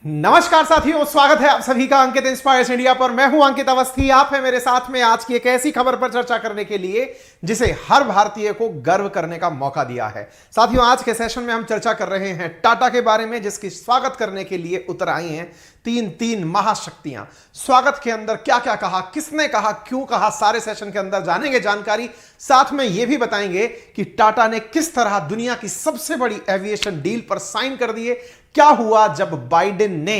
नमस्कार साथियों, स्वागत है आप सभी का अंकित इंस्पायर्स इंडिया पर। मैं हूं अंकित अवस्थी। आप है मेरे साथ में आज की एक ऐसी खबर पर चर्चा करने के लिए जिसे हर भारतीय को गर्व करने का मौका दिया है। साथियों, आज के सेशन में हम चर्चा कर रहे हैं टाटा के बारे में, जिसकी स्वागत करने के लिए उतर आई हैं तीन महाशक्तियां। स्वागत के अंदर क्या क्या कहा, किसने कहा, क्यों कहा, सारे सेशन के अंदर जानेंगे जानकारी। साथ में यह भी बताएंगे कि टाटा ने किस तरह दुनिया की सबसे बड़ी एविएशन डील पर साइन कर दिए। क्या हुआ जब बाइडेन ने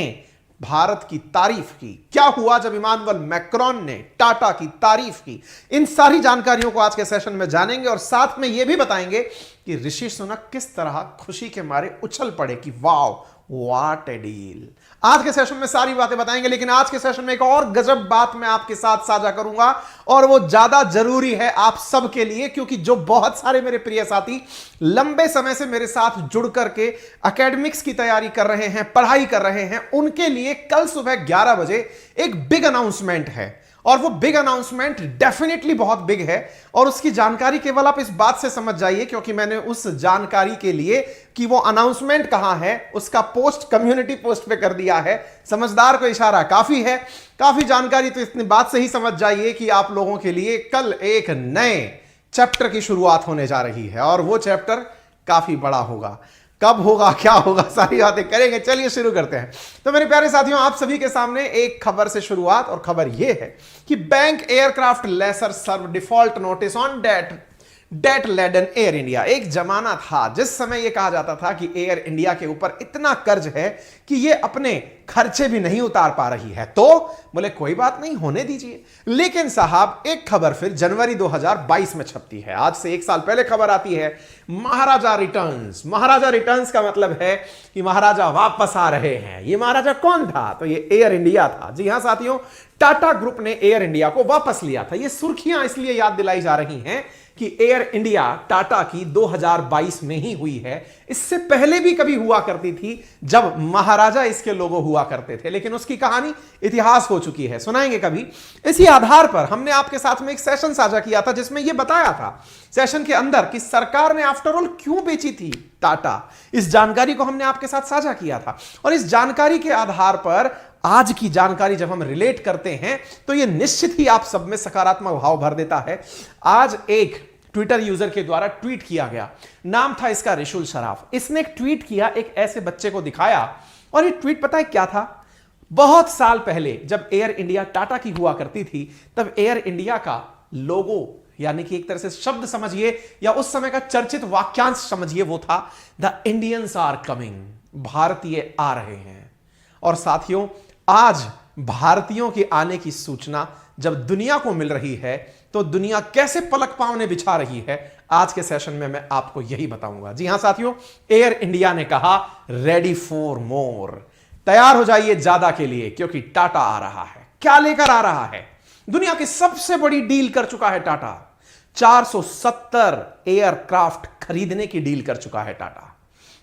भारत की तारीफ की, क्या हुआ जब इमानुअल मैक्रोन ने टाटा की तारीफ की। इन सारी जानकारियों को आज के सेशन में जानेंगे और साथ में यह भी बताएंगे कि ऋषि सुनक किस तरह खुशी के मारे उछल पड़े कि वाव व्हाट ए डील। आज के सेशन में सारी बातें बताएंगे, लेकिन आज के सेशन में एक और गजब बात मैं आपके साथ साझा करूंगा और वो ज्यादा जरूरी है आप सब के लिए, क्योंकि जो बहुत सारे मेरे प्रिय साथी लंबे समय से मेरे साथ जुड़ करके एकेडमिक्स की तैयारी कर रहे हैं, पढ़ाई कर रहे हैं, उनके लिए कल सुबह 11 बजे एक बिग अनाउंसमेंट है। और वो बिग अनाउंसमेंट डेफिनेटली बहुत बिग है और उसकी जानकारी केवल आप इस बात से समझ जाइए, क्योंकि मैंने उस जानकारी के लिए कि वो अनाउंसमेंट कहां है उसका पोस्ट कम्युनिटी पोस्ट पे कर दिया है। समझदार को इशारा काफी है, काफी जानकारी। तो इतनी बात से ही समझ जाइए कि आप लोगों के लिए कल एक नए चैप्टर की शुरुआत होने जा रही है और वो चैप्टर काफी बड़ा होगा। कब होगा, क्या होगा, सारी बातें करेंगे। चलिए शुरू करते हैं। तो मेरे प्यारे साथियों, आप सभी के सामने एक खबर से शुरुआत, और खबर यह है कि bank aircraft lessor serve default notice on debt laden Air India. एक जमाना था जिस समय यह कहा जाता था कि एयर इंडिया के ऊपर इतना कर्ज है कि यह अपने खर्चे भी नहीं उतार पा रही है। तो बोले कोई बात नहीं, होने दीजिए। लेकिन साहब, एक खबर फिर जनवरी 2022 में छपती है। आज से एक साल पहले खबर आती है, महाराजा रिटर्न्स। महाराजा रिटर्न्स का मतलब है कि महाराजा वापस आ रहे हैं। ये महाराजा कौन था? तो ये एयर इंडिया था। जी हां साथियों, टाटा ग्रुप ने एयर इंडिया को वापस लिया था। ये सुर्खियां इसलिए याद दिलाई जा रही हैं कि एयर इंडिया टाटा की 2022 में ही हुई है। इससे पहले भी कभी हुआ करती थी जब महाराजा इसके लोगो हुआ करते थे, लेकिन उसकी कहानी इतिहास हो चुकी है, सुनाएंगे कभी। इसी आधार पर हमने आपके साथ में एक सेशन साझा किया था जिसमें यह बताया था सेशन के अंदर कि सरकार ने आफ्टर ऑल क्यों बेची थी टाटा। इस जानकारी को हमने आपके साथ साझा किया था और इस जानकारी के आधार पर आज की जानकारी जब हम रिलेट करते हैं तो यह निश्चित ही आप सब में सकारात्मक भाव भर देता है। आज एक ट्विटर यूजर के द्वारा ट्वीट किया गया, नाम था इसका रिशुल शराफ। इसने एक ट्वीट किया, एक ऐसे बच्चे को दिखाया, और ये ट्वीट पता है क्या था? बहुत साल पहले जब एयर इंडिया टाटा की हुआ करती थी तब एयर इंडिया का लोगो, यानी कि एक तरह से शब्द समझिए या उस समय का चर्चित वाक्यांश समझिए, वो था द इंडियंस आर कमिंग, भारतीय आ रहे हैं। और साथियों, आज भारतीयों के आने की सूचना जब दुनिया को मिल रही है तो दुनिया कैसे पलक पांव बिछा रही है, आज के सेशन में मैं आपको यही बताऊंगा। जी हां साथियों, एयर इंडिया ने कहा रेडी फॉर मोर, तैयार हो जाइए ज्यादा के लिए, क्योंकि टाटा आ रहा है। क्या लेकर आ रहा है? दुनिया की सबसे बड़ी डील कर चुका है टाटा। 470 एयरक्राफ्ट खरीदने की डील कर चुका है टाटा।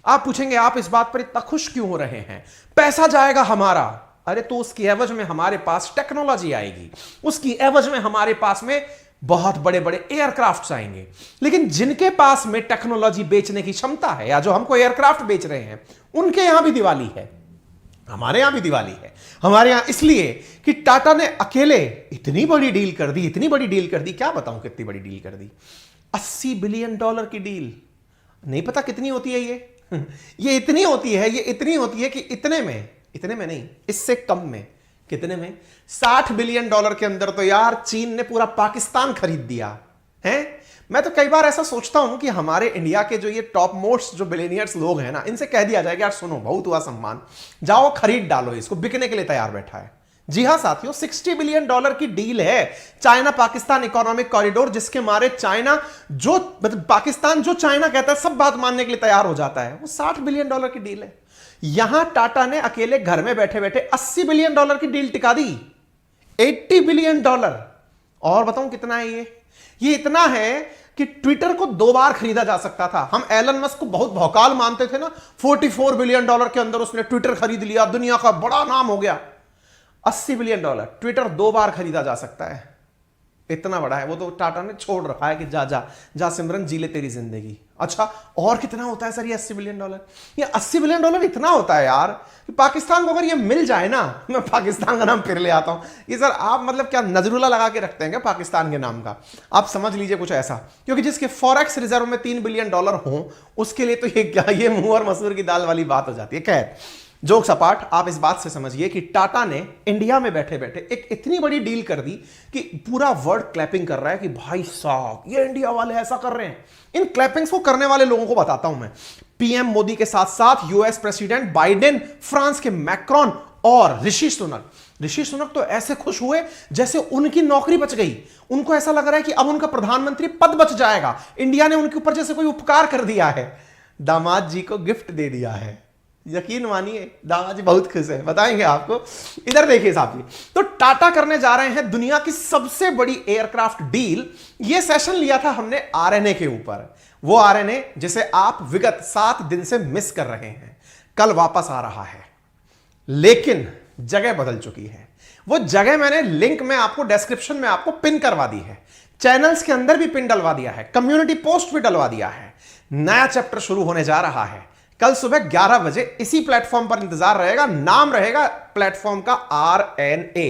आप पूछेंगे आप इस बात पर इतना खुश क्यों हो रहे हैं? पैसा जाएगा हमारा। अरे तो उसकी एवज में हमारे पास टेक्नोलॉजी आएगी, उसकी एवज में हमारे पास में बहुत बड़े बड़े एयरक्राफ्ट आएंगे। लेकिन जिनके पास में टेक्नोलॉजी बेचने की क्षमता है या जो हमको एयरक्राफ्ट बेच रहे हैं, उनके यहां भी दिवाली है, हमारे यहां भी दिवाली है। हमारे यहां इसलिए कि टाटा ने अकेले इतनी बड़ी डील कर दी, इतनी बड़ी डील कर दी। क्या बताऊं कितनी बड़ी डील कर दी? $80 बिलियन की डील। नहीं पता कितनी होती है ये इतनी होती है, ये इतनी होती है कि इतने में नहीं, इससे कम में। कितने में? $60 बिलियन के अंदर तो यार चीन ने पूरा पाकिस्तान खरीद दिया है। मैं तो कई बार ऐसा सोचता हूं कि हमारे इंडिया के जो ये टॉप मोस्ट जो बिलियनियर्स लोग हैं ना, इनसे कह दिया जाएगा यार सुनो, बहुत हुआ सम्मान, जाओ खरीद डालो, इसको बिकने के लिए तैयार बैठा है। जी हां साथियों, $60 बिलियन की डील है चाइना पाकिस्तान इकोनॉमिक कॉरिडोर, जिसके मारे चाइना जो मतलब पाकिस्तान जो चाइना कहता है सब बात मानने के लिए तैयार हो जाता है। वो $60 बिलियन की डील है। यहां टाटा ने अकेले घर में बैठे बैठे $80 बिलियन की डील टिका दी। $80 बिलियन। और बताऊं कितना है ये इतना है कि ट्विटर को 2 बार खरीदा जा सकता था। हम एलन मस्क को बहुत भौकाल मानते थे ना, $44 बिलियन के अंदर उसने ट्विटर खरीद लिया, दुनिया का बड़ा नाम हो गया। $80 बिलियन ट्विटर 2 बार खरीदा जा सकता है। इतना बड़ा है। वो तो टाटा ने छोड़ रखा है कि जा जा जा सिमरन जी ले तेरी जिंदगी। अच्छा, और कितना होता है सर ये $80 बिलियन? ये $80 बिलियन इतना होता है यार कि पाकिस्तान को अगर ये मिल जाए ना, मैं पाकिस्तान का नाम फिर ले आता हूं। ये सर आप मतलब क्या नजरुला लगा के रखते हैं क्या पाकिस्तान के नाम का? आप समझ लीजिए कुछ ऐसा, क्योंकि जिसके फॉरेक्स रिजर्व में $3 बिलियन हो, उसके लिए तो ये क्या, ये मुंह और मसूर की दाल वाली बात हो जाती है। खैर, जोक्स अपार्ट, आप इस बात से समझिए कि टाटा ने इंडिया में बैठे बैठे एक इतनी बड़ी डील कर दी कि पूरा वर्ल्ड क्लैपिंग कर रहा है कि भाई साहब ये इंडिया वाले ऐसा कर रहे हैं। इन क्लैपिंग्स को करने वाले लोगों को बताता हूं मैं। पीएम मोदी के साथ साथ यूएस प्रेसिडेंट बाइडेन, फ्रांस के मैक्रोन और ऋषि सुनक। ऋषि सुनक तो ऐसे खुश हुए जैसे उनकी नौकरी बच गई। उनको ऐसा लग रहा है कि अब उनका प्रधानमंत्री पद बच जाएगा, इंडिया ने उनके ऊपर जैसे कोई उपकार कर दिया है। दामाद जी को गिफ्ट दे दिया है। यकीन मानिए दामाद जी बहुत खुश है, बताएंगे आपको। इधर देखिए साहब जी, तो टाटा करने जा रहे हैं दुनिया की सबसे बड़ी एयरक्राफ्ट डील। यह सेशन लिया था हमने आरएनए के ऊपर, वो आरएनए जिसे आप विगत 7 दिन से मिस कर रहे हैं, कल वापस आ रहा है। लेकिन जगह बदल चुकी है। वो जगह मैंने लिंक में आपको डिस्क्रिप्शन में आपको पिन करवा दी है, चैनल्स के अंदर भी पिन डलवा दिया है, कम्युनिटी पोस्ट भी डलवा दिया है। नया चैप्टर शुरू होने जा रहा है। कल सुबह 11 बजे इसी प्लेटफॉर्म पर इंतजार रहेगा। नाम रहेगा प्लेटफॉर्म का आरएनए।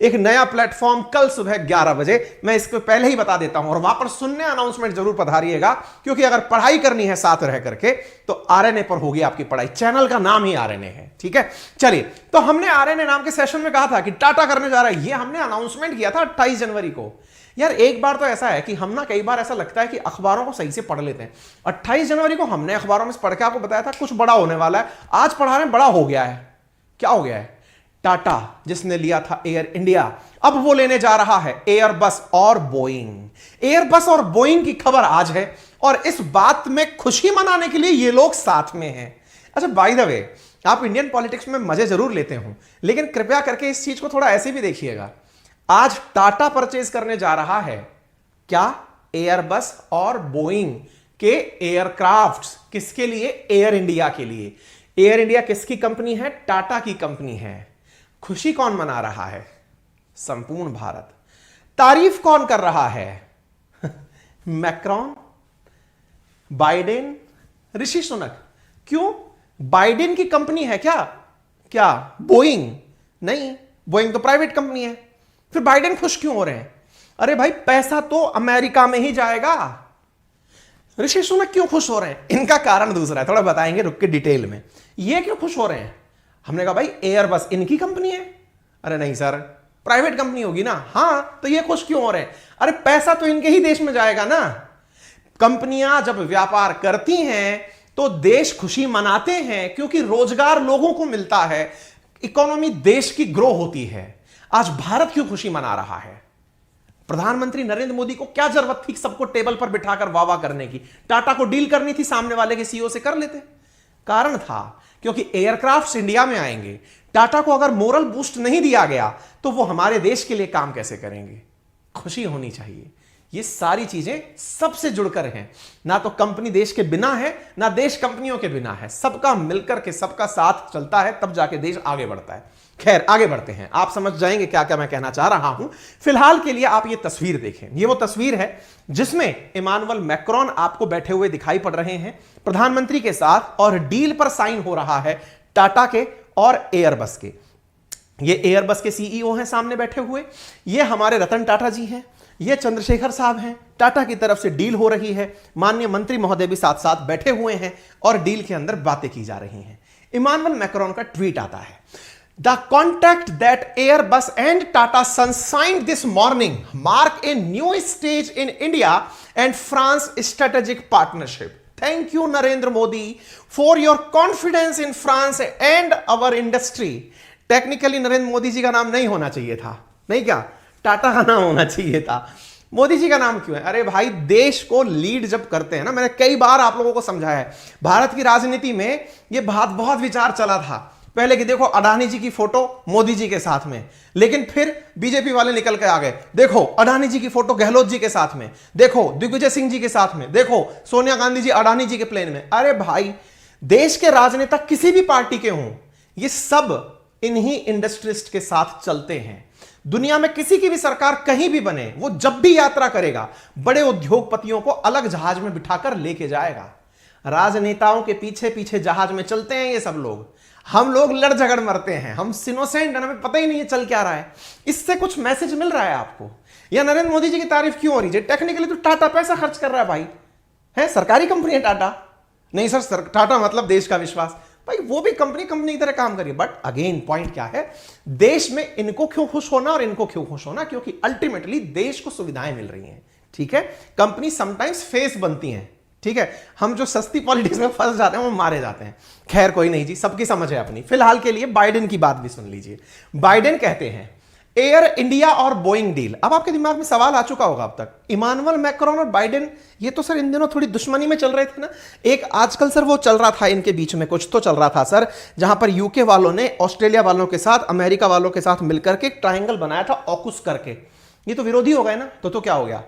एक नया प्लेटफॉर्म कल सुबह 11 बजे, मैं इसको पहले ही बता देता हूं। और वहां पर सुनने अनाउंसमेंट जरूर पधारिएगा, क्योंकि अगर पढ़ाई करनी है साथ रह करके तो आरएनए पर होगी आपकी पढ़ाई। चैनल का नाम ही आरएनए है, ठीक है। चलिए, तो हमने आरएनए नाम के सेशन में कहा था कि टाटा करने जा रहा है। ये हमने अनाउंसमेंट किया था 28 जनवरी को। यार एक बार तो ऐसा है कि हम ना, कई बार ऐसा लगता है कि अखबारों को सही से पढ़ लेते हैं। 28 जनवरी को हमने अखबारों में पढ़ के आपको बताया था कुछ बड़ा होने वाला है। आज पढ़ा रहे हैं बड़ा हो गया है। क्या हो गया है? टाटा जिसने लिया था एयर इंडिया, अब वो लेने जा रहा है एयरबस और बोइंग। एयरबस और बोइंग की खबर आज है, और इस बात में खुशी मनाने के लिए ये लोग साथ में हैं। अच्छा, बाय द वे, आप इंडियन पॉलिटिक्स में मजे जरूर लेते हो, लेकिन कृपया करके इस चीज को थोड़ा ऐसे भी देखिएगा। आज टाटा परचेज करने जा रहा है क्या? एयरबस और बोइंग के एयरक्राफ्ट्स। किसके लिए? एयर इंडिया के लिए। एयर इंडिया किसकी कंपनी है? टाटा की कंपनी है। खुशी कौन मना रहा है? संपूर्ण भारत। तारीफ कौन कर रहा है? Macron, Biden, Rishi Sunak. क्यों? बाइडेन की कंपनी है क्या? क्या बोइंग? नहीं, बोइंग तो प्राइवेट कंपनी है। फिर बाइडेन खुश क्यों हो रहे हैं? अरे भाई, पैसा तो अमेरिका में ही जाएगा। ऋषि सुनक क्यों खुश हो रहे हैं? इनका कारण दूसरा है, थोड़ा बताएंगे रुक के डिटेल में। ये क्यों खुश हो रहे हैं? हमने कहा भाई एयरबस इनकी कंपनी है। अरे नहीं सर, प्राइवेट कंपनी होगी ना। हाँ, तो ये खुश क्यों हो रहे हैं? अरे पैसा तो इनके ही देश में जाएगा ना। कंपनियां जब व्यापार करती हैं तो देश खुशी मनाते हैं, क्योंकि रोजगार लोगों को मिलता है, इकोनॉमी देश की ग्रो होती है। आज भारत क्यों खुशी मना रहा है? प्रधानमंत्री नरेंद्र मोदी को क्या जरूरत थी सबको टेबल पर बिठाकर वाह वाह करने की? टाटा को डील करनी थी, सामने वाले के सीईओ से कर लेते। कारण था क्योंकि एयरक्राफ्ट्स इंडिया में आएंगे। टाटा को अगर मोरल बूस्ट नहीं दिया गया तो वो हमारे देश के लिए काम कैसे करेंगे? खुशी होनी चाहिए। ये सारी चीजें सबसे जुड़कर हैं। ना तो कंपनी देश के बिना है, ना देश कंपनियों के बिना है। सबका मिलकर के, सबका साथ चलता है, तब जाके देश आगे बढ़ता है। खैर, आगे बढ़ते हैं, आप समझ जाएंगे क्या क्या मैं कहना चाह रहा हूं। फिलहाल के लिए आप ये तस्वीर देखें। ये वो तस्वीर है जिसमें इमानुअल मैक्रोन आपको बैठे हुए दिखाई पड़ रहे हैं प्रधानमंत्री के साथ, और डील पर साइन हो रहा है टाटा के और एयरबस के। ये एयरबस के सीईओ हैं सामने बैठे हुए। ये हमारे रतन टाटा जी हैं, ये चंद्रशेखर साहब हैं। टाटा की तरफ से डील हो रही है, माननीय मंत्री महोदय भी साथ साथ बैठे हुए हैं, और डील के अंदर बातें की जा रही हैं। इमानुअल मैक्रोन का ट्वीट आता है, The contract that Airbus and Tata Sons signed this morning mark a new stage in India and France strategic partnership. Thank you, Narendra Modi, for your confidence in France and our industry. Technically, Narendra Modi ji का नाम नहीं होना चाहिए था, नहीं क्या? टाटा का नाम होना चाहिए था। मोदी जी का नाम क्यों है? अरे भाई, देश को लीड जब करते हैं ना, मैंने कई बार आप लोगों को समझाया है, भारत की राजनीति में ये बहुत विचार चला था पहले कि देखो अडानी जी की फोटो मोदी जी के साथ में, लेकिन फिर बीजेपी वाले निकल के आ गए, देखो अडानी जी की फोटो गहलोत जी के साथ में, देखो दिग्विजय सिंह जी के साथ में, देखो सोनिया गांधी जी अडानी जी के प्लेन में। अरे भाई, देश के राजनेता किसी भी पार्टी के हों, ये सब इन्हीं इंडस्ट्रिस्ट के साथ चलते हैं। दुनिया में किसी की भी सरकार कहीं भी बने, वो जब भी यात्रा करेगा बड़े उद्योगपतियों को अलग जहाज में बिठाकर लेके जाएगा। राजनेताओं के पीछे पीछे जहाज में चलते हैं ये सब लोग, हम लोग लड़ झगड़ मरते हैं, हम इनोसेंट, हमें पता ही नहीं है चल क्या रहा है। इससे कुछ मैसेज मिल रहा है आपको? या नरेंद्र मोदी जी की तारीफ क्यों हो रही है? टेक्निकली तो टाटा पैसा खर्च कर रहा है भाई, है सरकारी कंपनी है टाटा। नहीं सर, टाटा मतलब देश का विश्वास, भाई वो भी कंपनी की तरह काम करिए। बट अगेन पॉइंट क्या है, देश में इनको क्यों खुश होना और इनको क्यों खुश होना? क्योंकि अल्टीमेटली देश को सुविधाएं मिल रही हैं, ठीक है। कंपनी समटाइम्स फेस बनती हैं, ठीक है। हम जो सस्ती पॉलिटिक्स में फंस जाते हैं वो मारे जाते हैं। खैर कोई नहीं जी, सबकी समझ है अपनी। फिलहाल के लिए बाइडेन की बात भी सुन लीजिए। बाइडेन कहते हैं एयर इंडिया और बोइंग डील। अब आपके दिमाग में सवाल आ चुका होगा अब तक, इमानुअल मैक्रोन और बाइडेन ये तो सर इन दिनों थोड़ी दुश्मनी में चल रहे थे ना। एक आजकल सर वो चल रहा था इनके बीच में, कुछ तो चल रहा था सर, जहां पर यूके वालों ने ऑस्ट्रेलिया वालों के साथ, अमेरिका वालों के साथ मिलकर के एक ट्रायंगल बनाया था ऑकुस करके। ये तो विरोधी हो गए ना, तो क्या हो गया,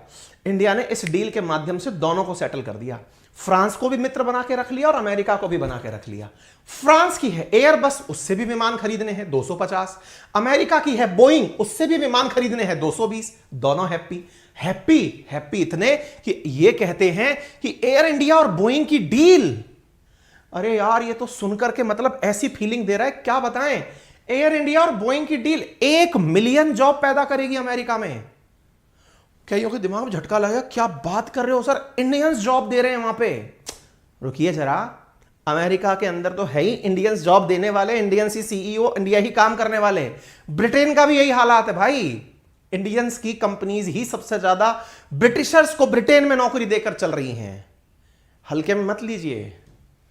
इंडिया ने इस डील के माध्यम से दोनों को सेटल कर दिया। फ्रांस को भी मित्र बना के रख लिया और अमेरिका को भी बना के रख लिया। फ्रांस की है एयरबस, उससे भी विमान खरीदने हैं 250। अमेरिका की है बोइंग, उससे भी विमान खरीदने हैं 220। दोनों हैप्पी हैप्पी हैप्पी इतने कि ये कहते हैं कि एयर इंडिया और बोइंग की डील, अरे यार ये तो सुनकर के मतलब ऐसी फीलिंग दे रहा है, क्या बताएं। एयर इंडिया और बोइंग की डील 1 मिलियन जॉब पैदा करेगी अमेरिका में। कईयों के दिमाग में झटका लगा, क्या बात कर रहे हो सर, इंडियंस जॉब दे रहे हैं वहां पे। रुकिए जरा, अमेरिका के अंदर तो है ही इंडियंस जॉब देने वाले, इंडियंस ही सीईओ, इंडिया ही काम करने वाले। ब्रिटेन का भी यही हालात है भाई, इंडियंस की कंपनीज ही सबसे ज्यादा ब्रिटिशर्स को ब्रिटेन में नौकरी देकर चल रही हैं। हल्के में मत लीजिए,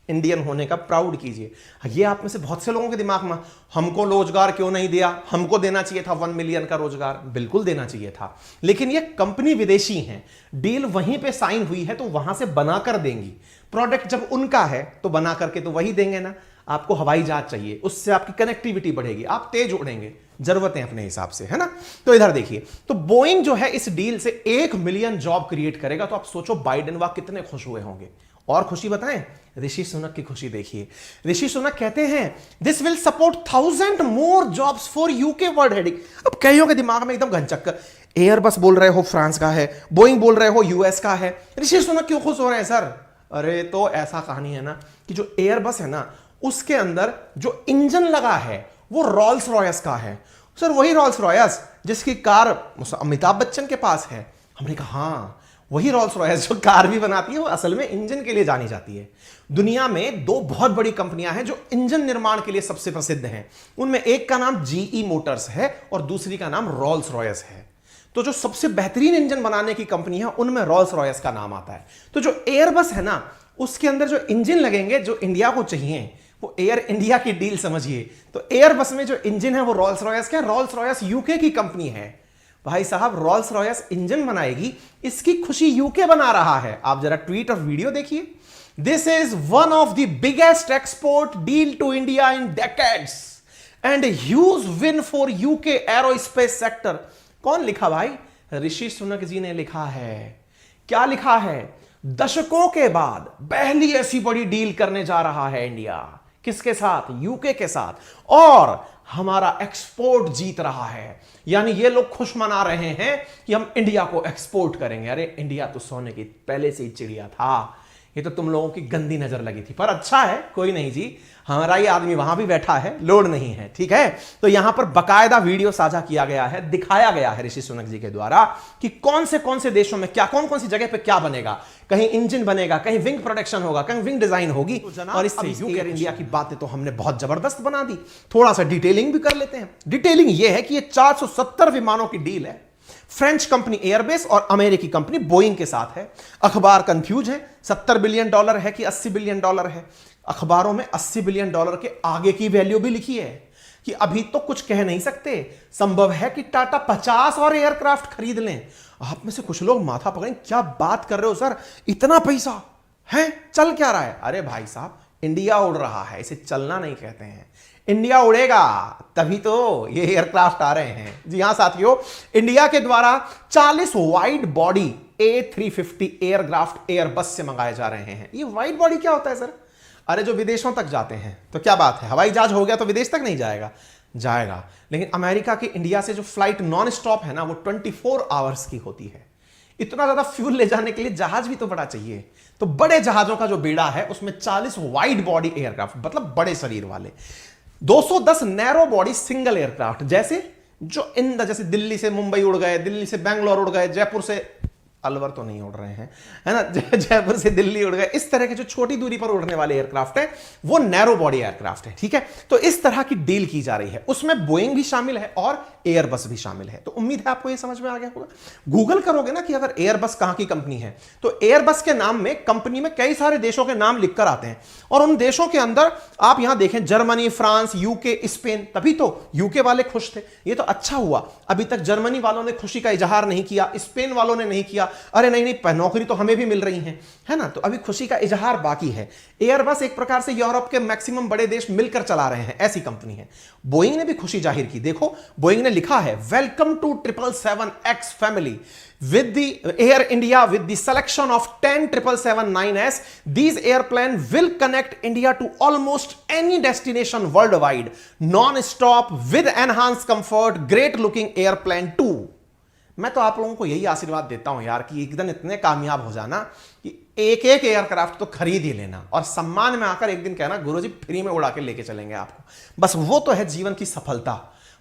इंडियन होने का प्राउड कीजिए। ये आप में से बहुत से लोगों के दिमाग में, हमको रोजगार क्यों नहीं दिया, हमको देना चाहिए था 1 मिलियन का रोजगार। बिल्कुल देना चाहिए था, लेकिन ये कंपनी विदेशी है, डील वहीं पे साइन हुई है तो वहां से बनाकर देंगी। प्रोडक्ट जब उनका है तो बना करके तो वही देंगे ना। आपको हवाई जहाज चाहिए, उससे आपकी कनेक्टिविटी बढ़ेगी, आप तेज उड़ेंगे, जरूरतें अपने हिसाब से, है ना। तो इधर देखिए, तो बोइंग जो है इस डील से 1 मिलियन जॉब क्रिएट करेगा। तो आप सोचो बाइडेन वाह कितने खुश हुए होंगे। और खुशी बताएं, ऋषि सुनक की खुशी देखिए। ऋषि सुनक कहते हैं this will support 1000 more jobs for UK world heading. अब कईयों के दिमाग में एकदम घनचक्कर, एयरबस बोल रहे हो फ्रांस का है, बोइंग बोल रहे हो यूएस का है, ऋषि सुनक क्यों खुश हो रहे हैं सर? अरे तो ऐसा कहानी है ना कि जो एयरबस है ना, उसके अंदर जो इंजन लगा है वो रॉल्स रॉयस का है। सर वही रॉल्स रॉयस जिसकी कार अमिताभ बच्चन के पास है। हमने कहा हाँ, वही रॉल्स रॉयस जो कार भी बनाती है, वो असल में इंजन के लिए जानी जाती है। दुनिया में 2 बहुत बड़ी कंपनियां हैं जो इंजन निर्माण के लिए सबसे प्रसिद्ध हैं। उनमें एक का नाम जीई मोटर्स है और दूसरी का नाम रॉल्स रॉयस है। तो जो सबसे बेहतरीन इंजन बनाने की कंपनी है उनमें रॉल्स रॉयस का नाम आता है। तो जो एयरबस है ना, उसके अंदर जो इंजन लगेंगे जो इंडिया को चाहिए, वो एयर इंडिया की डील समझिए। तो एयरबस में जो इंजन है वो रॉल्स रॉयस का, रॉल्स रॉयस यूके की कंपनी है। भाई साहब, रॉल्स रॉयस इंजन बनाएगी, इसकी खुशी यूके बना रहा है। आप जरा ट्वीट और वीडियो देखिए। This is one of the biggest export deal to India in decades and huge win for UK aerospace sector. कौन लिखा भाई? ऋषि सुनक जी ने लिखा है। क्या लिखा है? दशकों के बाद पहली ऐसी बड़ी डील करने जा रहा है इंडिया। किसके साथ? यूके के साथ। और हमारा एक्सपोर्ट जीत रहा है, यानी ये लोग खुश मना रहे हैं कि हम इंडिया को एक्सपोर्ट करेंगे। अरे इंडिया तो सोने की पहले से ही चिड़िया था, ये तो तुम लोगों की गंदी नजर लगी थी। पर अच्छा है, कोई नहीं जी, हमारा ये आदमी वहां भी बैठा है, लोड नहीं है, ठीक है। तो यहां पर बकायदा वीडियो साझा किया गया है, दिखाया गया है ऋषि सुनक जी के द्वारा कि कौन से देशों में क्या, कौन सी जगह पे क्या बनेगा। कहीं इंजन बनेगा, कहीं विंग प्रोडक्शन होगा, कहीं विंग डिजाइन होगी। और इससे यूके इंडिया की बातें तो हमने बहुत जबरदस्त बना दी। थोड़ा सा डिटेलिंग भी कर लेते हैं। डिटेलिंग यह है कि यह 470 विमानों की डील है। फ्रेंच कंपनी एयरबेस और अमेरिकी कंपनी बोइंग के साथ है। अखबार कंफ्यूज है, $70 बिलियन है कि $80 बिलियन है। अखबारों में $80 बिलियन के आगे की वैल्यू भी लिखी है कि अभी तो कुछ कह नहीं सकते, संभव है कि टाटा 50 और एयरक्राफ्ट खरीद लें। आप में से कुछ लोग माथा पकड़ें, क्या बात कर रहे हो सर, इतना पैसा है, चल क्या रहा है? अरे भाई साहब, इंडिया उड़ रहा है, इसे चलना नहीं कहते हैं। इंडिया उड़ेगा तभी तो ये एयरक्राफ्ट आ रहे हैं। जी हां साथियों, इंडिया के द्वारा 40 wide body A350 aircraft Airbus से मंगाए जा रहे हैं। ये वाइड बॉडी क्या होता है सर? अरे जो विदेशों तक जाते हैं, तो क्या बात है, हवाई जहाज हो गया तो विदेश तक नहीं जाएगा। जाएगा। लेकिन अमेरिका की इंडिया से जो फ्लाइट नॉन स्टॉप है ना, वो 24 आवर्स की होती है। इतना ज्यादा फ्यूल ले जाने के लिए जहाज भी तो बड़ा चाहिए। तो बड़े जहाजों का जो बेड़ा है उसमें 40 वाइड बॉडी एयरक्राफ्ट, मतलब बड़े शरीर वाले, 210 नैरो बॉडी सिंगल एयरक्राफ्ट, जैसे दिल्ली से मुंबई उड़ गए, दिल्ली से बैंगलोर उड़ गए, जयपुर से अलवर तो नहीं उड़ रहे हैं, है ना, जयपुर से दिल्ली उड़ गए, इस तरह के जो छोटी दूरी पर उड़ने वाले एयरक्राफ्ट है वो नैरो बॉडी एयरक्राफ्ट है। ठीक है, तो इस तरह की डील की जा रही है, उसमें बोइंग भी शामिल है और एयरबस भी शामिल है। तो उम्मीद है आपको ये समझ में आ गया होगा। गूगल करोगे ना कि अगर एयरबस कहां की कंपनी है, तो एयरबस के नाम में कंपनी में कई सारे देशों के नाम लिखकर आते हैं, और उन देशों के अंदर आप यहां देखें जर्मनी, फ्रांस, यूके, स्पेन। तभी तो यूके वाले खुश थे, ये तो अच्छा हुआ, अभी तक जर्मनी वालों ने खुशी का इजहार नहीं किया, स्पेन वालों ने नहीं किया, अरे नहीं नौकरी तो हमें भी मिल रही है ना, तो अभी खुशी का इजहार बाकी है। एयरबस एक प्रकार से यूरोप के मैक्सिमम बड़े देश मिलकर चला रहे हैं, ऐसी कंपनी है। बोइंग ने भी खुशी जाहिर की, देखो बोइंग ने लिखा है, welcome to 777X family with the Air India with the selection of 10 777-9S. These airplane will connect India to almost any destination worldwide, non-stop with enhanced comfort, great looking airplane too. मैं तो आप लोगों को यही आशीर्वाद देता हूं यार कि एक दिन इतने कामयाब हो जाना कि एक एक एयरक्राफ्ट तो खरीद ही लेना, और सम्मान में आकर एक दिन कहना गुरुजी फ्री में उड़ा के लेके चलेंगे आपको। बस वो तो है जीवन की सफलता,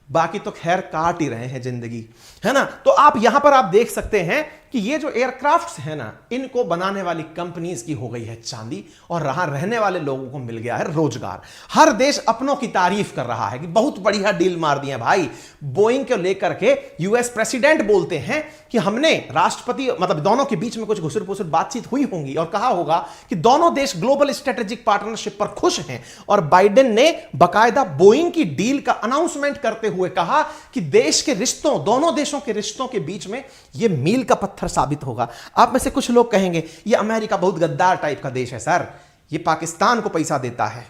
बाकी तो खैर काट ही रहे हैं जिंदगी, है ना। तो आप यहां पर आप देख सकते हैं कि ये जो एयरक्राफ्ट्स है ना, इनको बनाने वाली कंपनीज की हो गई है चांदी, और वहां रहने वाले लोगों को मिल गया है रोजगार। हर देश अपनों की तारीफ कर रहा है कि बहुत बढ़िया डील मार दी है भाई। बोइंग को लेकर के यूएस प्रेसिडेंट बोलते हैं कि हमने राष्ट्रपति, मतलब दोनों के बीच में कुछ घुसर पुसर बातचीत हुई होंगी, और कहा होगा कि दोनों देश ग्लोबल स्ट्रेटेजिक पार्टनरशिप पर खुश हैं, और बाइडेन ने बाकायदा बोइंग की डील का अनाउंसमेंट करते हुए कहा कि देश के रिश्तों, दोनों देशों के रिश्तों के बीच में यह मील का पत्थर साबित होगा। आप में से कुछ लोग कहेंगे ये अमेरिका बहुत गद्दार टाइप का देश है सर, ये पाकिस्तान को पैसा देता है।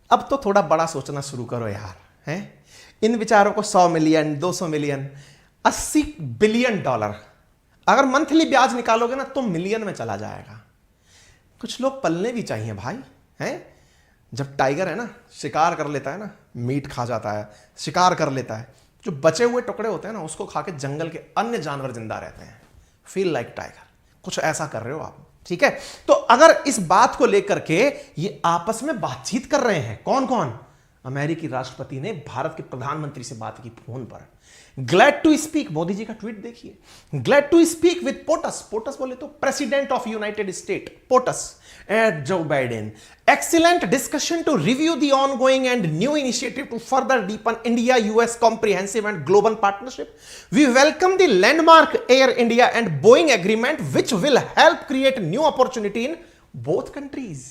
अब तो थोड़ा बड़ा सोचना शुरू करो यार, हैं? इन विचारों को 100 मिलियन, 200 मिलियन, 80 बिलियन डॉलर अगर मंथली ब्याज निकालोगे ना तो मिलियन में चला जाएगा। कुछ लोग पलने भी चाहिए भाई, हैं? जब टाइगर है ना शिकार कर लेता है ना, मीट खा जाता है, शिकार कर लेता है, जो बचे हुए टुकड़े होते हैं ना उसको खा के जंगल के अन्य जानवर जिंदा रहते हैं। फील लाइक टाइगर, कुछ ऐसा कर रहे हो आप, ठीक है। तो अगर इस बात को लेकर के ये आपस में बातचीत कर रहे हैं, कौन कौन? अमेरिकी राष्ट्रपति ने भारत के प्रधानमंत्री से बात की फोन पर। Glad to speak, Modi ji का ट्वीट देखिए, glad to speak with POTUS, POTUS बोले तो president of United State, POTUS at Joe Biden, excellent discussion to review the ongoing and new initiative to further deepen India-US comprehensive and global partnership. We welcome the landmark Air India and Boeing agreement which will help create new opportunity in both countries.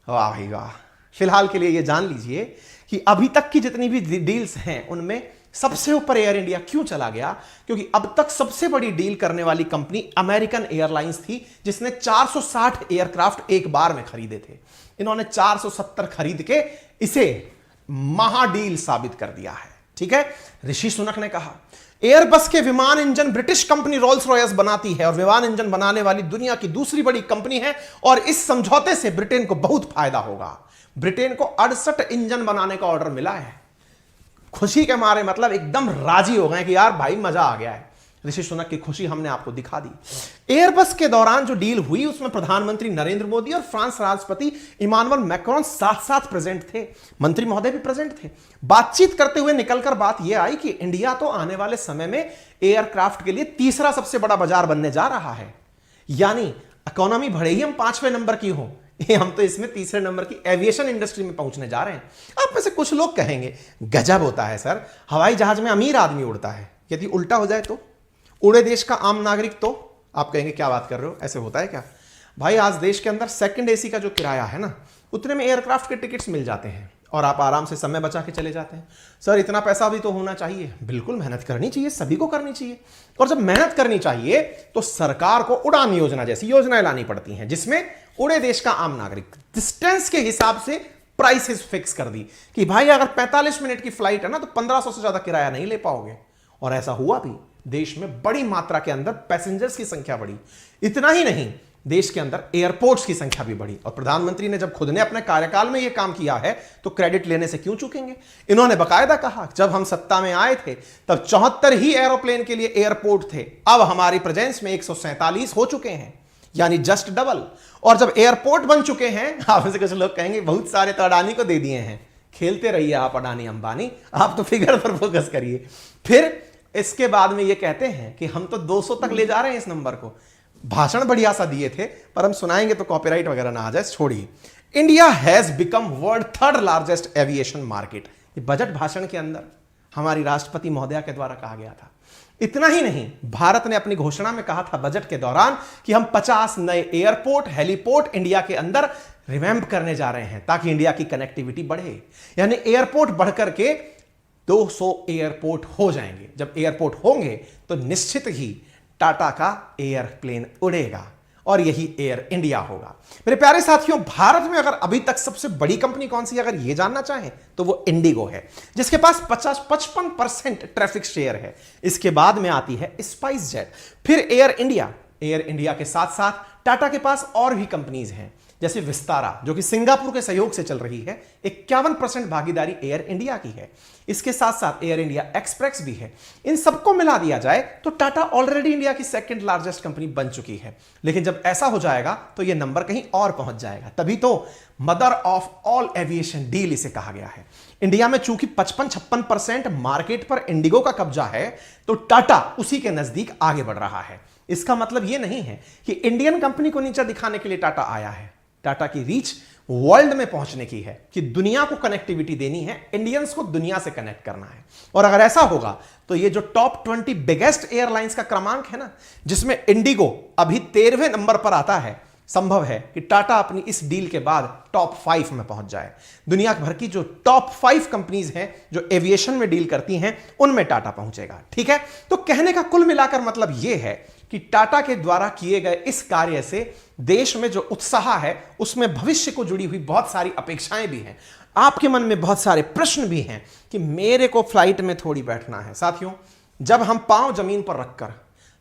वाह भाई वाह। फिलहाल के लिए ये जान लीजिए कि अभी तक की जितनी भी डील्स हैं उनमें सबसे ऊपर एयर इंडिया क्यों चला गया, क्योंकि अब तक सबसे बड़ी डील करने वाली कंपनी अमेरिकन एयरलाइंस थी, जिसने 460 एयरक्राफ्ट एक बार में खरीदे थे। इन्होंने 470 खरीद के इसे महाडील साबित कर दिया है, ठीक है। ऋषि सुनक ने कहा एयरबस के विमान engine British company Rolls Royce बनाती है और विमान इंजन बनाने वाली दुनिया की दूसरी बड़ी कंपनी है, और इस समझौते से ब्रिटेन को बहुत फायदा होगा। ब्रिटेन को 68 इंजन बनाने का ऑर्डर मिला है। खुशी के मारे मतलब एकदम राजी हो गए कि यार भाई मजा आ गया है। ऋषि सुनक की खुशी हमने आपको दिखा दी। एयरबस के दौरान जो डील हुई उसमें प्रधानमंत्री नरेंद्र मोदी और फ्रांस राष्ट्रपति इमानुएल मैक्रोन साथ साथ प्रेजेंट थे, मंत्री महोदय भी प्रेजेंट थे। बातचीत करते हुए निकलकर बात यह आई कि इंडिया तो आने वाले समय में एयरक्राफ्ट के लिए तीसरा सबसे बड़ा बाजार बनने जा रहा है, यानी इकोनॉमी भले ही हम 5वें नंबर की हो, हम तो इसमें तीसरे नंबर की एविएशन इंडस्ट्री में पहुंचने जा रहे हैं। आप में से कुछ लोग कहेंगे गजब होता है सर, हवाई जहाज में अमीर आदमी उड़ता है, यदि उल्टा हो जाए तो उड़े देश का आम नागरिक, तो आप कहेंगे क्या बात कर रहे हो, ऐसे होता है क्या? भाई आज देश के अंदर सेकंड एसी का जो किराया है ना, उतने में एयरक्राफ्ट के टिकट्स मिल जाते हैं और आप आराम से समय बचा के चले जाते हैं। सर इतना पैसा भी तो होना चाहिए। बिल्कुल मेहनत करनी चाहिए, सभी को करनी चाहिए, और जब मेहनत करनी चाहिए तो सरकार को उड़ान योजना जैसी योजनाएं लानी पड़ती हैं, जिसमें उड़े देश का आम नागरिक डिस्टेंस के हिसाब से प्राइसेस फिक्स कर दी कि भाई अगर 45 मिनट की फ्लाइट है ना तो 1500 से ज्यादा किराया नहीं ले पाओगे। और ऐसा हुआ भी, देश में बड़ी मात्रा के अंदर पैसेंजर्स की संख्या बढ़ी। इतना ही नहीं, देश के अंदर एयरपोर्ट्स की संख्या भी बढ़ी। और प्रधानमंत्री ने जब खुद ने अपने कार्यकाल में यह काम किया है तो क्रेडिट लेने से क्यों चूकेंगे। इन्होंने बकायदा कहा जब हम सत्ता में आए थे तब 74 ही एरोप्लेन के लिए एयरपोर्ट थे, अब हमारी प्रेजेंस में 147 हो चुके हैं, यानी जस्ट डबल। और जब एयरपोर्ट बन चुके हैं, आप में से कुछ लोग कहेंगे बहुत सारे तो अडानी को दे दिए हैं। खेलते रहिए आप अडानी अंबानी, आप तो फिगर पर फोकस करिए। फिर इसके बाद में ये कहते हैं कि हम तो 200 तक ले जा रहे हैं इस नंबर को। भाषण बढ़िया सा दिए थे, पर हम सुनाएंगे तो कॉपीराइट वगैरह ना आ जाए, छोड़िए। India has become world third largest aviation market, ये बजट भाषण के अंदर हमारी राष्ट्रपति महोदया के द्वारा कहा गया था। इतना ही नहीं, भारत ने अपनी घोषणा में कहा था बजट के दौरान कि हम 50 नए एयरपोर्ट, हेलीपोर्ट इंडिया के अंदर रिवैम्प करने जा रहे हैं ताकि इंडिया की कनेक्टिविटी बढ़े। यानी एयरपोर्ट बढ़कर के 200 एयरपोर्ट हो जाएंगे। जब एयरपोर्ट होंगे तो निश्चित ही टाटा का एयरप्लेन उड़ेगा और यही एयर इंडिया होगा। मेरे प्यारे साथियों, भारत में अगर अभी तक सबसे बड़ी कंपनी कौन सी है अगर यह जानना चाहें तो वो इंडिगो है, जिसके पास 55% ट्रैफिक शेयर है। इसके बाद में आती है स्पाइस जेट, फिर एयर इंडिया। एयर इंडिया के साथ साथ टाटा के पास और भी कंपनीज हैं, जैसे विस्तारा जो कि सिंगापुर के सहयोग से चल रही है, 51% भागीदारी एयर इंडिया की है। इसके साथ साथ एयर इंडिया एक्सप्रेस भी है। इन सबको मिला दिया जाए तो टाटा ऑलरेडी इंडिया की सेकंड लार्जेस्ट कंपनी बन चुकी है। लेकिन जब ऐसा हो जाएगा तो यह नंबर कहीं और पहुंच जाएगा, तभी तो mother of all aviation deal इसे कहा गया है। इंडिया में चूंकि 55-56% मार्केट पर इंडिगो का कब्जा है, तो टाटा उसी के नजदीक आगे बढ़ रहा है। इसका मतलब यह नहीं है कि इंडियन कंपनी को नीचा दिखाने के लिए टाटा आया है। टाटा की रीच वर्ल्ड में पहुंचने की है कि दुनिया को कनेक्टिविटी देनी है, इंडियंस को दुनिया से कनेक्ट करना है। और अगर ऐसा होगा तो ये जो टॉप 20 बिगेस्ट एयरलाइंस का क्रमांक है ना, जिसमें इंडिगो अभी 13वें नंबर पर आता है, संभव है कि टाटा अपनी इस डील के बाद टॉप 5 में पहुंच जाए। दुनिया भर की जो टॉप 5 कंपनीज हैं जो एविएशन में डील करती हैं, उनमें टाटा पहुंचेगा। ठीक है, तो कहने का कुल मिलाकर मतलब यह है कि टाटा के द्वारा किए गए इस कार्य से देश में जो उत्साह है, उसमें भविष्य को जुड़ी हुई बहुत सारी अपेक्षाएं भी हैं। आपके मन में बहुत सारे प्रश्न भी हैं कि मेरे को फ्लाइट में थोड़ी बैठना है। साथियों, जब हम पांव जमीन पर रखकर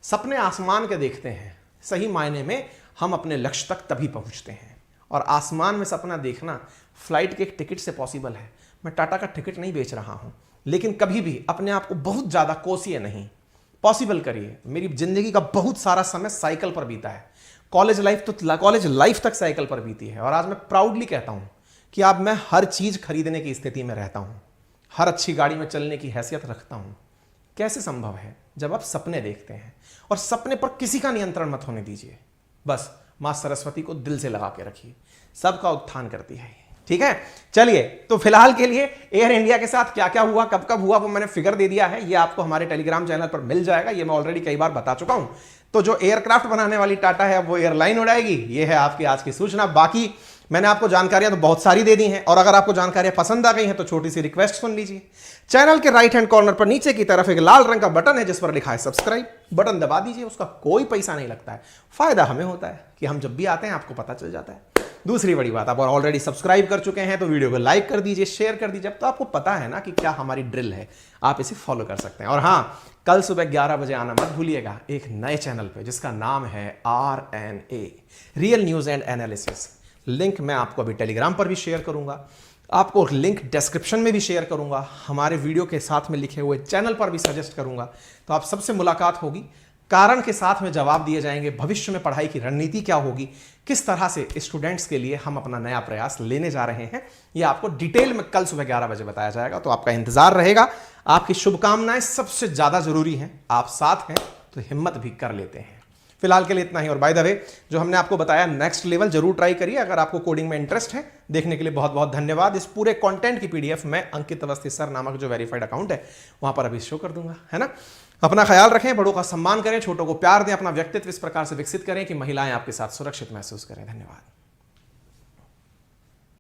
सपने आसमान के देखते हैं, सही मायने में हम अपने लक्ष्य तक तभी पहुंचते हैं। और आसमान में सपना देखना फ्लाइट के एक टिकट से पॉसिबल है। मैं टाटा का टिकट नहीं बेच रहा हूं, लेकिन कभी भी अपने आप को बहुत ज्यादा कोसिए नहीं, पॉसिबल करिए। मेरी जिंदगी का बहुत सारा समय साइकिल पर बीता है। कॉलेज लाइफ तक साइकिल पर बीती है। और आज मैं प्राउडली कहता हूं कि अब मैं हर चीज खरीदने की स्थिति में रहता हूं, हर अच्छी गाड़ी में चलने की हैसियत रखता हूं। कैसे संभव है? जब आप सपने देखते हैं, और सपने पर किसी का नियंत्रण मत होने दीजिए। बस मां सरस्वती को दिल से लगा के रखिए, सबका उत्थान करती है। ठीक है, चलिए, तो फिलहाल के लिए एयर इंडिया के साथ क्या क्या हुआ, कब कब हुआ, वो मैंने फिगर दे दिया है। ये आपको हमारे टेलीग्राम चैनल पर मिल जाएगा। ये मैं ऑलरेडी कई बार बता चुका हूं। तो जो एयरक्राफ्ट बनाने वाली टाटा है वो एयरलाइन उड़ाएगी। ये है आपकी आज की सूचना। बाकी मैंने आपको जानकारियां तो बहुत सारी दे दी हैं, और अगर आपको जानकारियां पसंद आ गई हैं तो छोटी सी रिक्वेस्ट सुन लीजिए। चैनल के राइट हैंड कॉर्नर पर नीचे की तरफ एक लाल रंग का बटन है जिस पर लिखा है सब्सक्राइब। बटन दबा दीजिए, उसका कोई पैसा नहीं लगता है। फायदा हमें होता है कि हम जब भी आते हैं आपको पता चल जाता है। दूसरी बड़ी बात, आप ऑलरेडी सब्सक्राइब कर चुके हैं तो वीडियो को लाइक कर दीजिए, शेयर कर दीजिए। अब तो आपको पता है ना कि क्या हमारी ड्रिल है, आप इसे फॉलो कर सकते हैं। और हाँ, कल सुबह 11 बजे आना मत भूलिएगा एक नए चैनल पे जिसका नाम है RNA, real news and analysis. Link मैं आपको अभी टेलीग्राम पर भी शेयर करूंगा, आपको लिंक डिस्क्रिप्शन में भी शेयर करूंगा, हमारे वीडियो के साथ में लिखे हुए चैनल पर भी सजेस्ट करूंगा। तो आप सबसे मुलाकात होगी, कारण के साथ में जवाब दिए जाएंगे, भविष्य में पढ़ाई की रणनीति क्या होगी, किस तरह से स्टूडेंट्स के लिए हम अपना नया प्रयास लेने जा रहे हैं, ये आपको डिटेल में कल सुबह 11 बजे बताया जाएगा। तो आपका इंतजार रहेगा। आपकी शुभकामनाएं सबसे ज्यादा जरूरी हैं। आप साथ हैं तो हिम्मत भी कर लेते हैं। फिलहाल के लिए इतना ही। और बाय द वे, जो हमने आपको बताया नेक्स्ट लेवल जरूर ट्राई करिए। अगर आपको कोडिंग में इंटरेस्ट है, देखने के लिए बहुत बहुत धन्यवाद। इस पूरे कंटेंट की PDF मैं अंकित अवस्थी सर नामक जो वेरीफाइड अकाउंट है वहां पर अभी शो कर दूंगा, है ना। अपना ख्याल रखें, बड़ों का सम्मान करें, छोटों को प्यार दें, अपना व्यक्तित्व इस प्रकार से विकसित करें कि महिलाएं आपके साथ सुरक्षित महसूस करें। धन्यवाद।